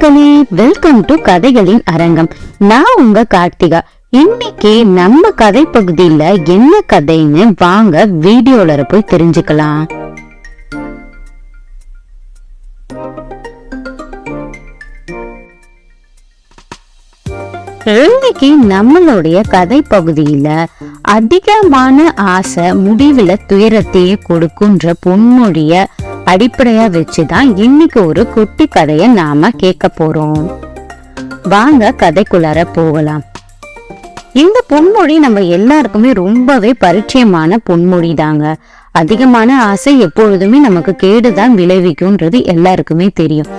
மக்களே, welcome to கதைகளின் அரங்கம். நான் உங்க கார்த்திகா. இன்னைக்கு நம்ம கதை பகுதியில என்ன கதைன்னு வாங்க வீடியோல போய் தெரிஞ்சுக்கலாம். இன்னைக்கு நம்மளுடைய கதை பகுதியில அதிகமான ஆசை முடிவுல துயரத்தையே கொடுக்குன்ற பொன்மொழிய அடிப்படையா வச்சுதான் இன்னைக்கு ஒரு குட்டி கதைய நாம கேட்க போறோம். வாங்க கதைக்குள்ளார போகலாம். இந்த பொன்மொழி நம்ம எல்லாருக்குமே ரொம்பவே பரிச்சயமான பொன்மொழி தாங்க. அதிகமான ஆசை எப்பொழுதுமே நமக்கு கேடுதான் விளைவிக்கும்ன்றது எல்லாருக்குமே தெரியும்.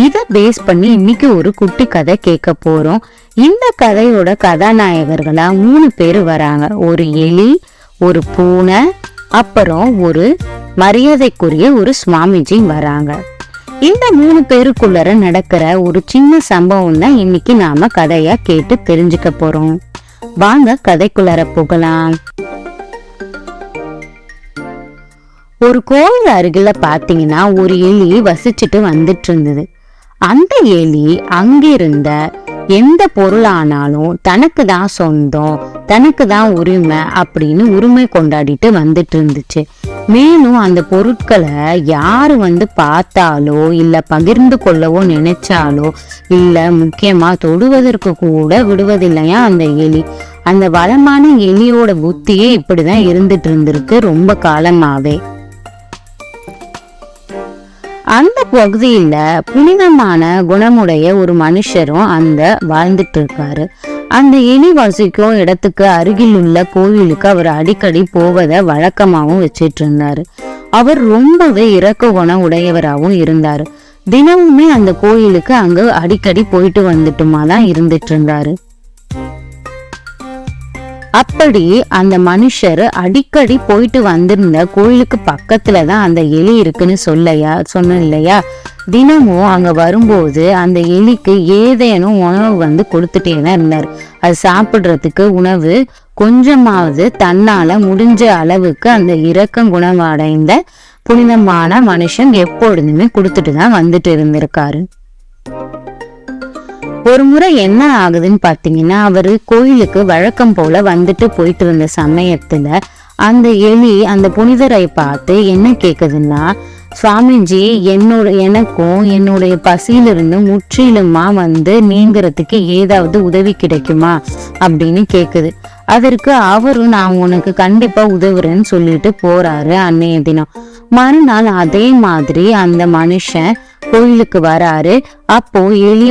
இத பேஸ் பண்ணி இன்னைக்கு ஒரு குட்டி கதை கேட்க போறோம். இந்த கதையோட கதாநாயகர்களா 3 பேர் வராங்க. ஒரு எலி, ஒரு பூனை, அப்புறம் ஒரு மரியாதைக்குரிய ஒரு சுவாமிஜி வராங்க. இந்த 3 பேருக்குள்ளர நடக்கிற ஒரு சின்ன சம்பவம் தான் இன்னைக்கு நாம கதையா கேட்டு தெரிஞ்சுக்க போறோம். வாங்க கதைக்குள்ளர போகலாம். ஒரு கோயில் அருகில பாத்தீங்கன்னா ஒரு எலி வசிச்சுட்டு வந்துட்டு இருந்தது. அந்த எலி அங்கிருந்த எந்த பொருளானாலும் தனக்கு தான் சொந்தம், தனக்கு தான் உரிமை அப்படின்னு உரிமை கொண்டாடிட்டு வந்துட்டு இருந்துச்சு. மேலும் அந்த பொருட்களை யாரு பார்த்தாலோ இல்ல பகிர்ந்து கொள்ளவோ நினைச்சாலோ இல்ல முக்கியமா தொடுவதற்கு கூட விடுவதில்லையா அந்த எலி. அந்த வளமான எலியோட புத்தியே இப்படிதான் இருந்துட்டு இருந்திருக்கு ரொம்ப காலமாவே. அந்த பகுதியில புனிதமான குணமுடைய ஒரு மனுஷரும் வாழ்ந்துட்டு இருக்காரு. அந்த எலி வசிக்கும் இடத்துக்கு அருகில் உள்ள கோவிலுக்கு அவர் அடிக்கடி போவதை வழக்கமாகவும் வச்சிட்டு இருந்தாரு. அவர் ரொம்பவே இரக்க குணம் உடையவராகவும் இருந்தாரு. தினமுமே அந்த கோயிலுக்கு அங்க அடிக்கடி போயிட்டு வந்துட்டுமா தான் இருந்துட்டு இருந்தாரு. அப்படி அந்த மனுஷர் அடிக்கடி போயிட்டு வந்திருந்த கோயிலுக்கு பக்கத்துலதான் அந்த எலி இருக்குன்னு சொன்ன இல்லையா. தினமும் அங்க வரும்போது அந்த எலிக்கு ஏதேனும் உணவு கொடுத்துட்டே தான் இருந்தாரு. அது சாப்பிடுறதுக்கு உணவு கொஞ்சமாவது தன்னால முடிஞ்ச அளவுக்கு அந்த இரக்கம் குணமடைந்த புனிதமான மனுஷன் எப்பொழுதுமே கொடுத்துட்டு தான் வந்துட்டு இருந்திருக்காரு. ஒரு முறை என்ன ஆகுதுன்னு பாத்தீங்கன்னா, அவரு கோயிலுக்கு வழக்கம் போல வந்துட்டு போயிட்டு இருந்த சமயத்துல அந்த எலி அந்த புனிதரை பார்த்து என்ன கேக்குதுன்னா, சுவாமிஜி எனக்கும் என்னுடைய பசியிலிருந்து முற்றிலுமா நீங்கிறதுக்கு ஏதாவது உதவி கிடைக்குமா அப்படின்னு கேக்குது. அதற்கு அவரும் நான் உனக்கு கண்டிப்பா உதவுறேன்னு சொல்லிட்டு போறாரு. அன்னைய தினம் மறுநாள் அதே மாதிரி அந்த மனுஷன் கோயிலுக்கு வராரு. அப்போ எலி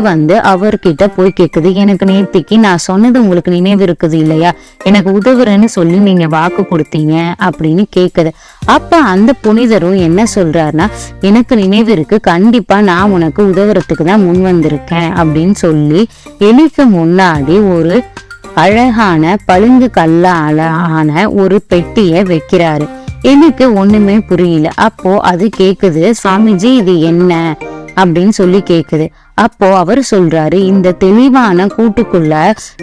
அவர்கிட்ட போய் கேக்குது, எனக்கு நேத்திக்கு நான் சொன்னது உங்களுக்கு நினைவு இருக்குது இல்லையா, எனக்கு உதவுறேன்னு சொல்லி நீங்க வாக்கு கொடுத்தீங்க அப்படின்னு கேக்குது. அப்ப அந்த புனிதரும் என்ன சொல்றாருன்னா, எனக்கு நினைவு இருக்கு, கண்டிப்பா நான் உனக்கு உதவுறதுக்கு தான் முன் வந்திருக்கேன் அப்படின்னு சொல்லி எலிக்கு முன்னாடி ஒரு அழகான பளிங்கு கல்லால ஆன ஒரு பெட்டிய வைக்கிறாரு. எனக்கு ஒண்ணுமே புரியல. அப்போ அது கேக்குது, சுவாமிஜி இது என்ன அப்படின்னு சொல்லி கேக்குது. அப்போ அவர் சொல்றாரு, இந்த தெளிவான கூட்டுக்குள்ள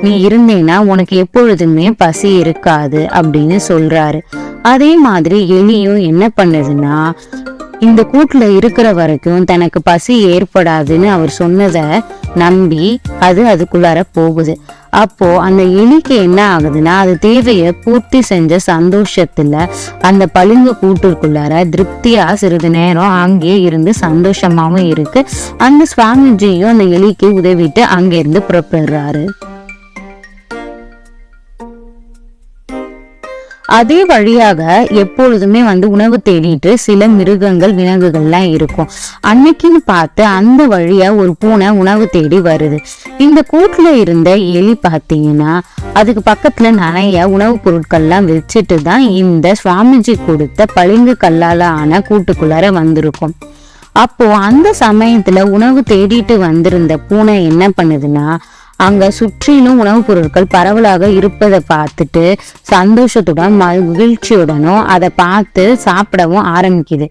நீ இருந்தேன்னா உனக்கு எப்பொழுதுமே பசி இருக்காது அப்படின்னு சொல்றாரு. அதே மாதிரி எலியும் என்ன பண்ணுதுன்னா, இந்த கூட்டுல இருக்கிற வரைக்கும் தனக்கு பசி ஏற்படாதுன்னு அவர் சொன்னதை நம்பி அதுக்குள்ளார போகுது. அப்போ அந்த எலிக்கு என்ன ஆகுதுன்னா, அது தேவையை பூர்த்தி செஞ்ச சந்தோஷத்துல அந்த பளிங்கு கூட்டுக்குள்ளார திருப்தியா சிறிது நேரம் அங்கே இருந்து சந்தோஷமாவும் இருக்கு. அந்த சுவாமிஜியும் அந்த எலிக்கு உதவிட்டு அங்கிருந்து புறப்படுறாரு. அதே வழியாக எப்பொழுதுமே உணவு தேடிட்டு சில மிருகங்கள் விலங்குகள்லாம் இருக்கும். அன்னைக்குன்னு பார்த்து அந்த வழியா ஒரு பூனை உணவு தேடி வருது. இந்த கூட்டுல இருந்த எலி பாத்தீங்கன்னா அதுக்கு பக்கத்துல நிறைய உணவுப் பொருட்கள்லாம் வச்சுட்டு தான் இந்த சுவாமிஜி கொடுத்த பளிங்கு கல்லால ஆன கூட்டுக்குள்ளார வந்திருக்கும். அப்போ அந்த சமயத்துல உணவு தேடிட்டு வந்திருந்த பூனை என்ன பண்ணுதுன்னா, அங்க சுற்றிலும் உணவுப் பொருட்கள் பரவலாக இருப்பதை பார்த்துட்டு சந்தோஷத்துடன் மகிழ்ச்சியுடனும் அதை பார்த்து சாப்பிடவும் ஆரம்பிக்குது.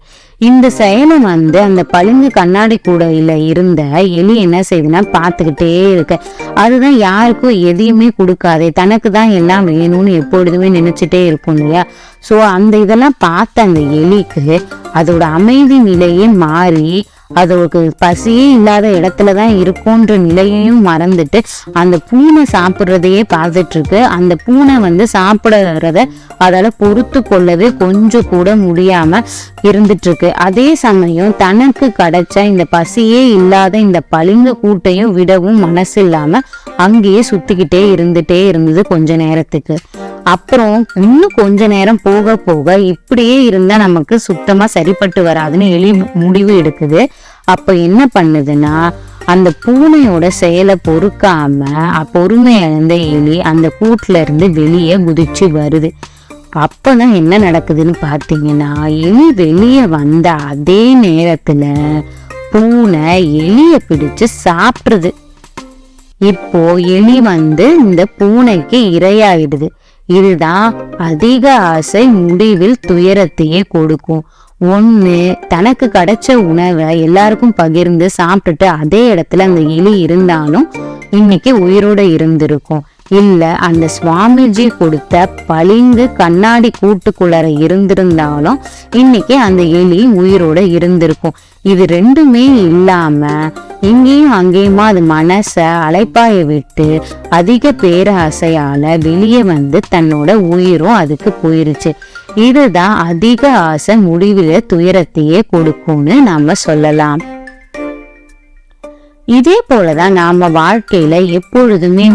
இந்த செயலை அந்த பளிங்கு கண்ணாடி கூடையில இருந்த எலி என்ன செய்யுதுன்னா பார்த்துக்கிட்டே இருக்க. அதுதான் யாருக்கும் எதையுமே கொடுக்காதே, தனக்கு தான் எல்லாம் வேணும்னு எப்பொழுதுமே நினைச்சிட்டே இருக்கும் இல்லையா. சோ அந்த இதெல்லாம் பார்த்த அந்த எலிக்கு அதோட அமைதி நிலையே மாறி அதோக்கு பசியே இல்லாத இடத்துலதான் இருக்கும்ன்ற நிலையையும் மறந்துட்டு அந்த பூனை சாப்பிட்றதையே பார்த்துட்டு இருக்கு. அந்த பூனை சாப்பிடுறத அதால பொறுத்து கொள்ளவே கொஞ்சம் கூட முடியாம இருந்துட்டு இருக்கு. அதே சமயம் தனக்கு கிடைச்ச இந்த பசியே இல்லாத இந்த பளிங்கு கூட்டையும் விடவும் மனசு இல்லாம அங்கேயே சுத்திக்கிட்டே இருந்தது கொஞ்ச நேரத்துக்கு. அப்புறம் இன்னும் கொஞ்ச நேரம் போக போக இப்படியே இருந்தா நமக்கு சுத்தமா சரிப்பட்டு வராதுன்னு எலி முடிவு எடுக்குது. அப்ப என்ன பண்ணுதுன்னா, அந்த பூனையோட செயலை பொறுக்காம பொறுமை இழந்த எலி அந்த கூட்டுல இருந்து வெளியே குதிச்சு வருது. அப்பதான் என்ன நடக்குதுன்னு பாத்தீங்கன்னா, எலி வெளியே வந்த அதே நேரத்துல பூனை எலிய பிடிச்சு சாப்பிடுது. இப்போ எலி இந்த பூனைக்கு இரையாயிடுது. இதுதான் அதிக ஆசை முடிவில் துயரத்தையே கொடுக்கும். ஒண்ணு, தனக்கு கிடைச்ச உணவை எல்லாருக்கும் பகிர்ந்து சாப்பிட்டுட்டு அதே இடத்துல அந்த எலி இருந்தாலும் இன்னைக்கு உயிரோட இருந்திருக்கும். இல்ல அந்த சுவாமிஜி கொடுத்த பளிங்கு கண்ணாடி கூட்டுக்குள்ளர இருந்திருந்தாலும் இன்னைக்கு அந்த எலி உயிரோட இருந்திருக்கும். இது ரெண்டுமே இல்லாம இங்கேயும் அங்கேயுமா அது மனச அலைப்பாய விட்டு அதிக பேராசையால வெளியே தன்னோட உயிரும் அதுக்கு போயிருச்சு. இதுதான் அதிக ஆசை முடிவில துயரத்தையே கொடுக்கும்னு நாம சொல்லலாம். இதே போலதான் நாம வாழ்க்கையில எப்பொழுதுமே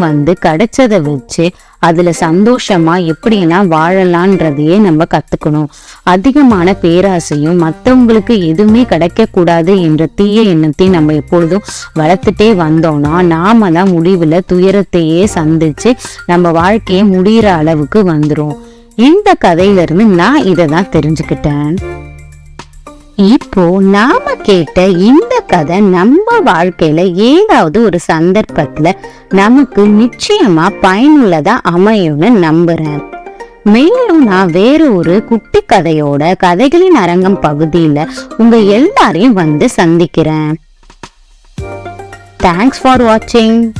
கிடைச்சதை வச்சு அதுல சந்தோஷமா எப்படியெல்லாம் வாழலான்றதையே நம்ம கத்துக்கணும். அதிகமான பேராசையும் மற்றவங்களுக்கு எதுவுமே கிடைக்க கூடாது என்ற தீய எண்ணத்தை நம்ம எப்பொழுதும் வளர்த்துட்டே வந்தோம்னா நாம தான் முடிவுல துயரத்தையே சந்திச்சு நம்ம வாழ்க்கையை முடிகிற அளவுக்கு வந்துரும். இந்த கதையில இருந்து நான் இதை தான் தெரிஞ்சுக்கிட்டேன். இப்போ நாம கேட்ட இந்த கதை நம்ம வாழ்க்கையில ஏதாவது ஒரு சந்தர்ப்பத்துல நமக்கு நிச்சயமா பயனுள்ளதா அமையும்னு நம்புறேன். மேலும் நான் வேற ஒரு குட்டி கதையோட கதைகளின் அரங்கம் பகுதியில உங்க எல்லாரையும் சந்திக்கிறேன். தேங்க்ஸ் ஃபார் வாட்சிங்.